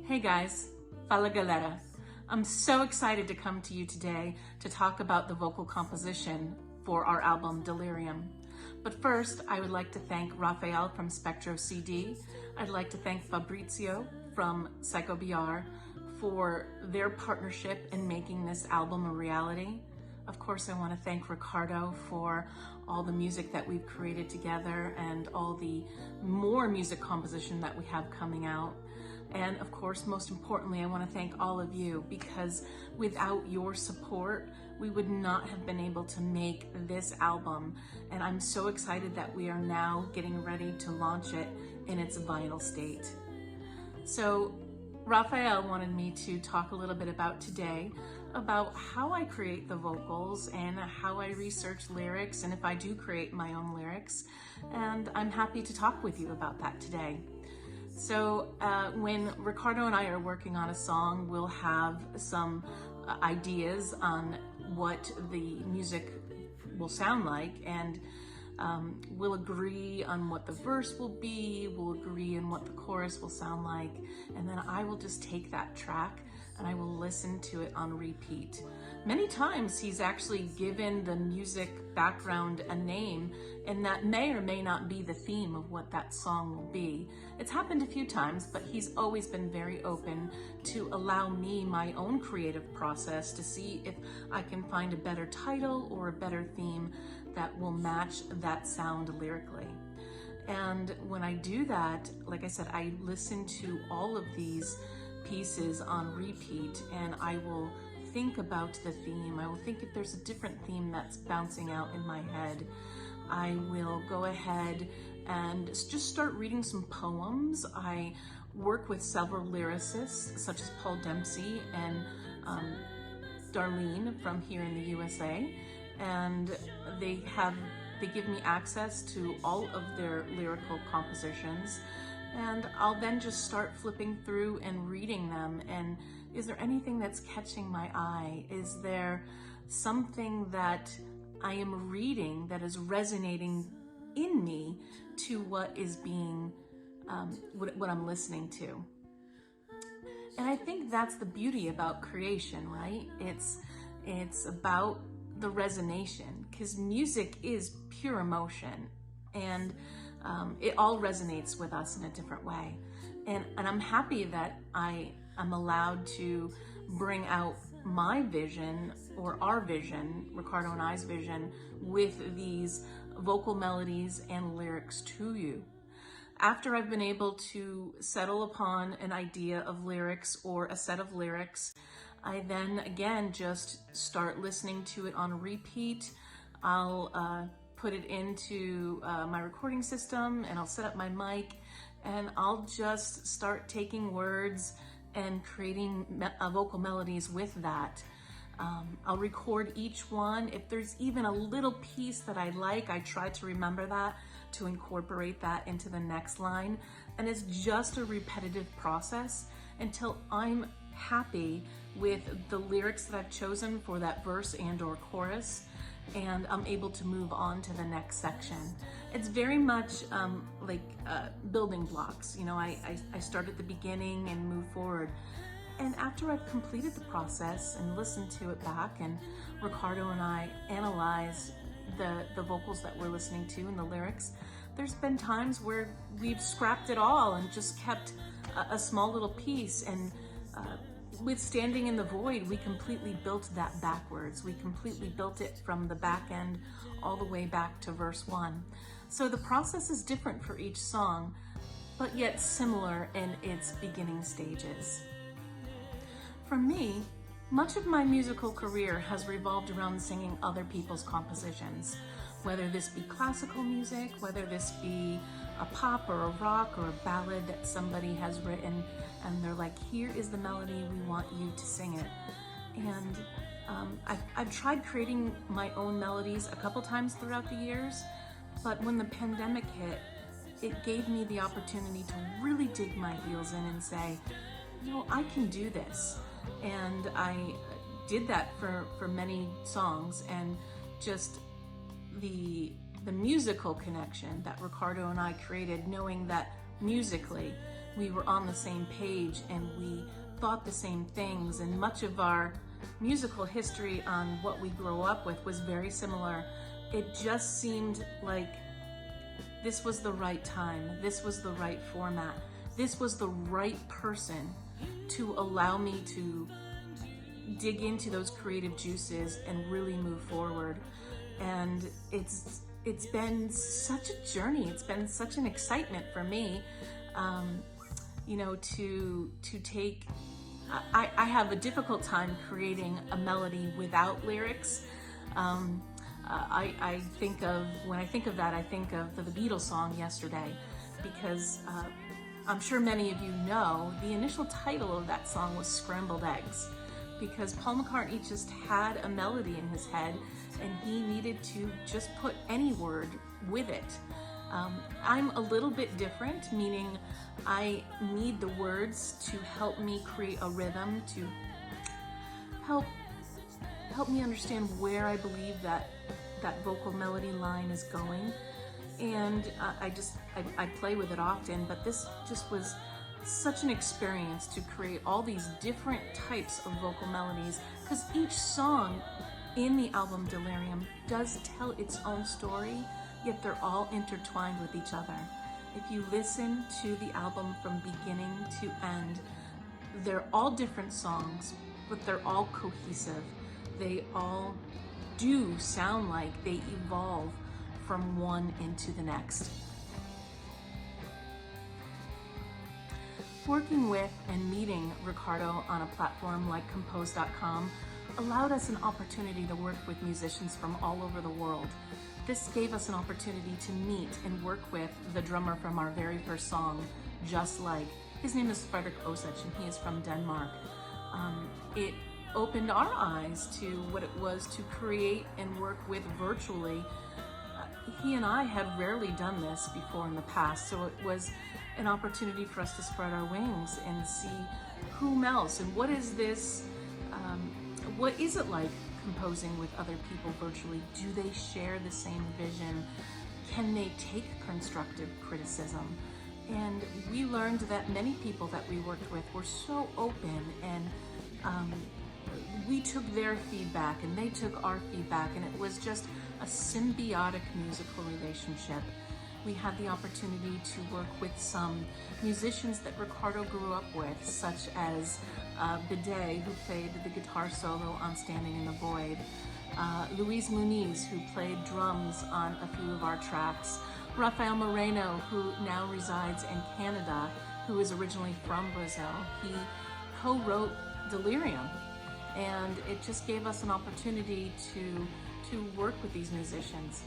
Hey guys, fala galera. I'm so excited to come to you today to talk about the vocal composition for our album Delirium. But first, I would like to thank Rafael from Spectro CD. I'd like to thank Fabrizio from Psycho BR for their partnership in making this album a reality. Of course, I want to thank Ricardo for all the music that we've created together and all the more music composition that we have coming out. And of course, most importantly, I want to thank all of you, because without your support, we would not have been able to make this album. And I'm so excited that we are now getting ready to launch it in its vinyl state. So Rafael wanted me to talk a little bit about today about how I create the vocals and how I research lyrics, and if I do create my own lyrics. And I'm happy to talk with you about that today. So when Ricardo and I are working on a song, we'll have some ideas on what the music will sound like, and we'll agree on what the verse will be, we'll agree on what the chorus will sound like, and then I will just take that track and I will listen to it on repeat. Many times he's actually given the music background a name, and that may or may not be the theme of what that song will be. It's happened a few times, but he's always been very open to allow me my own creative process to see if I can find a better title or a better theme that will match that sound lyrically. And when I do that, like I said, I listen to all of these pieces on repeat, and I will think about the theme. I will think if there's a different theme that's bouncing out in my head. I will go ahead and just start reading some poems. I work with several lyricists such as Paul Dempsey and Darlene from here in the USA, and they give me access to all of their lyrical compositions. And I'll then just start flipping through and reading them. And is there anything that's catching my eye? Is there something that I am reading that is resonating in me to what is being, what I'm listening to? And I think that's the beauty about creation, right? It's about the resonation, because music is pure emotion, and it all resonates with us in a different way. And I'm happy that I'm allowed to bring out my vision, or our vision, Ricardo and I's vision, with these vocal melodies and lyrics to you. After I've been able to settle upon an idea of lyrics or a set of lyrics, I then again just start listening to it on repeat. I'll put it into my recording system, and I'll set up my mic, and I'll just start taking words and creating vocal melodies with that. I'll record each one. If there's even a little piece that I like, I try to remember that, to incorporate that into the next line. And it's just a repetitive process until I'm happy with the lyrics that I've chosen for that verse and or chorus, and I'm able to move on to the next section. It's very much like building blocks. You know, I start at the beginning and move forward. And after I've completed the process and listened to it back, and Ricardo and I analyze the vocals that we're listening to and the lyrics, there's been times where we've scrapped it all and just kept a small little piece, and with Standing in the Void, we completely built that backwards. We completely built it from the back end all the way back to verse 1. So the process is different for each song, but yet similar in its beginning stages. For me, much of my musical career has revolved around singing other people's compositions, whether this be classical music, whether this be a pop or a rock or a ballad that somebody has written, and they're like, here is the melody, we want you to sing it. And I've tried creating my own melodies a couple times throughout the years, but when the pandemic hit, it gave me the opportunity to really dig my heels in and say, you know, I can do this. And I did that for many songs, and just the musical connection that Ricardo and I created, knowing that musically we were on the same page and we thought the same things, and much of our musical history on what we grew up with was very similar. It just seemed like this was the right time, this was the right format, this was the right person to allow me to dig into those creative juices and really move forward. And it's been such a journey. It's been such an excitement for me, you know, to take. I have a difficult time creating a melody without lyrics. I think of, when I think of that, I think of the Beatles song Yesterday, because I'm sure many of you know the initial title of that song was Scrambled Eggs, because Paul McCartney just had a melody in his head and he needed to just put any word with it. I'm a little bit different, meaning I need the words to help me create a rhythm, to help me understand where I believe that vocal melody line is going. And I play with it often, but this just was such an experience to create all these different types of vocal melodies, because each song in the album Delirium does tell its own story, yet they're all intertwined with each other. If you listen to the album from beginning to end, they're all different songs, but they're all cohesive. They all do sound like they evolve from one into the next. Working with and meeting Ricardo on a platform like compose.com allowed us an opportunity to work with musicians from all over the world. This gave us an opportunity to meet and work with the drummer from our very first song, Just Like. His name is Fredrik Osich and he is from Denmark. It opened our eyes to what it was to create and work with virtually. He and I had rarely done this before in the past, so it was an opportunity for us to spread our wings and see whom else and what is this, what is it like composing with other people virtually? Do they share the same vision? Can they take constructive criticism? And we learned that many people that we worked with were so open, and we took their feedback and they took our feedback, and it was just a symbiotic musical relationship. We had the opportunity to work with some musicians that Ricardo grew up with, such as Bidet, who played the guitar solo on Standing in the Void, Luis Muniz, who played drums on a few of our tracks, Rafael Moreno, who now resides in Canada, who is originally from Brazil. He co-wrote Delirium, and it just gave us an opportunity to work with these musicians.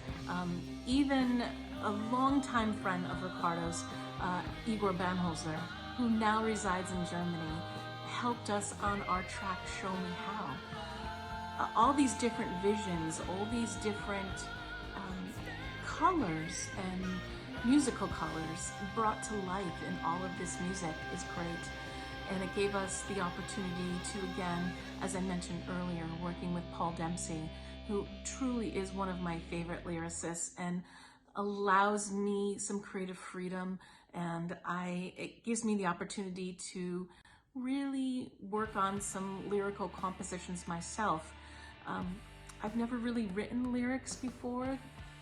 Even a longtime friend of Ricardo's, Igor Banholzer, who now resides in Germany, helped us on our track Show Me How. All these different visions, all these different colors and musical colors brought to life in all of this music is great. And it gave us the opportunity to, again, as I mentioned earlier, working with Paul Dempsey, who truly is one of my favorite lyricists and allows me some creative freedom, and it gives me the opportunity to really work on some lyrical compositions myself. I've never really written lyrics before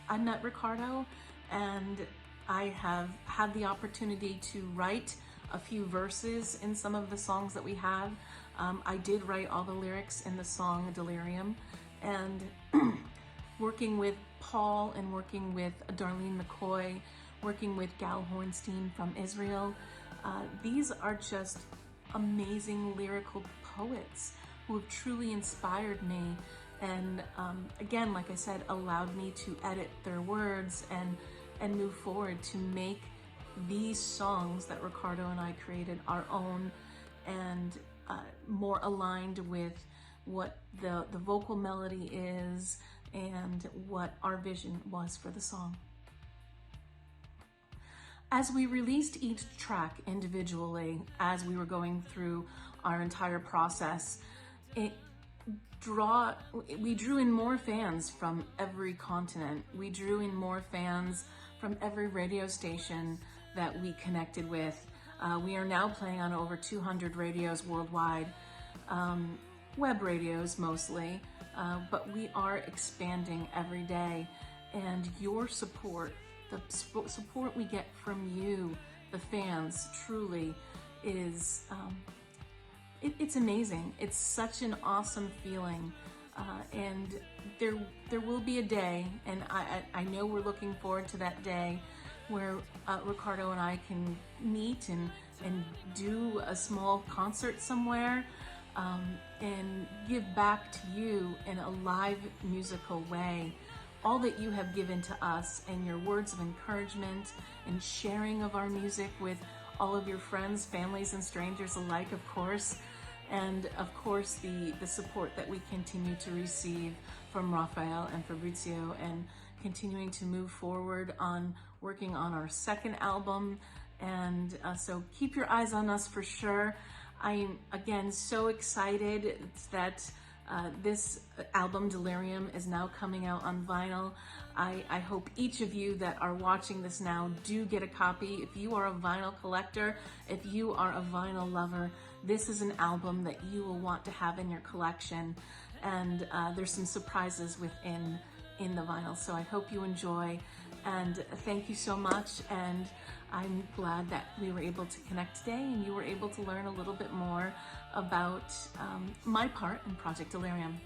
I met Ricardo, and I have had the opportunity to write a few verses in some of the songs that we have. I did write all the lyrics in the song Delirium, and working with Paul and working with Darlene McCoy, working with Gal Hornstein from Israel, these are just amazing lyrical poets who have truly inspired me, and again, like I said, allowed me to edit their words and move forward to make these songs that Ricardo and I created our own, and more aligned with what the vocal melody is and what our vision was for the song. As we released each track individually, as we were going through our entire process, we drew in more fans from every continent. We drew in more fans from every radio station that we connected with. We are now playing on over 200 radios worldwide, web radios mostly, but we are expanding every day. And your support, the support we get from you, the fans, truly is, it's amazing. It's such an awesome feeling. And there will be a day, and I know we're looking forward to that day, where Ricardo and I can meet and do a small concert somewhere, and give back to you in a live musical way all that you have given to us, and your words of encouragement and sharing of our music with all of your friends, families, and strangers alike, of course. And of course, the support that we continue to receive from Raphael and Fabrizio, and continuing to move forward on working on our second album. And so keep your eyes on us for sure. I'm, again, so excited that this album, Delirium, is now coming out on vinyl. I hope each of you that are watching this now do get a copy. If you are a vinyl collector, if you are a vinyl lover, this is an album that you will want to have in your collection. And there's some surprises in the vinyl, so I hope you enjoy. And thank you so much. And I'm glad that we were able to connect today, and you were able to learn a little bit more about my part in Project Delirium.